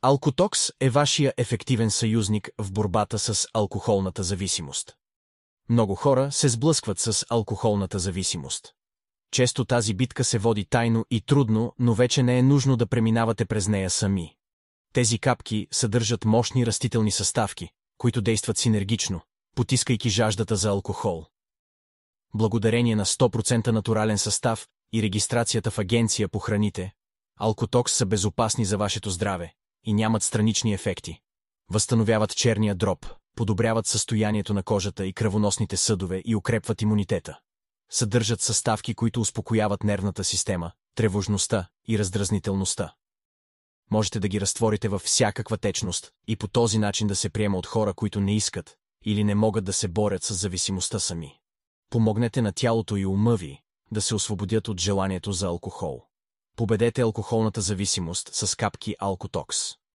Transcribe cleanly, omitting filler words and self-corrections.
Алкотокс е вашия ефективен съюзник в борбата с алкохолната зависимост. Много хора се сблъскват с алкохолната зависимост. Често тази битка се води тайно и трудно, но вече не е нужно да преминавате през нея сами. Тези капки съдържат мощни растителни съставки, които действат синергично, потискайки жаждата за алкохол. Благодарение на 100% натурален състав и регистрацията в Агенция по храните, Алкотокс са безопасни за вашето здраве и нямат странични ефекти. Възстановяват черния дроб, подобряват състоянието на кожата и кръвоносните съдове и укрепват имунитета. Съдържат съставки, които успокояват нервната система, тревожността и раздразнителността. Можете да ги разтворите във всякаква течност и по този начин да се приема от хора, които не искат или не могат да се борят с зависимостта сами. Помогнете на тялото и ума ви да се освободят от желанието за алкохол. Победете алкохолната зависимост с капки Алкотокс.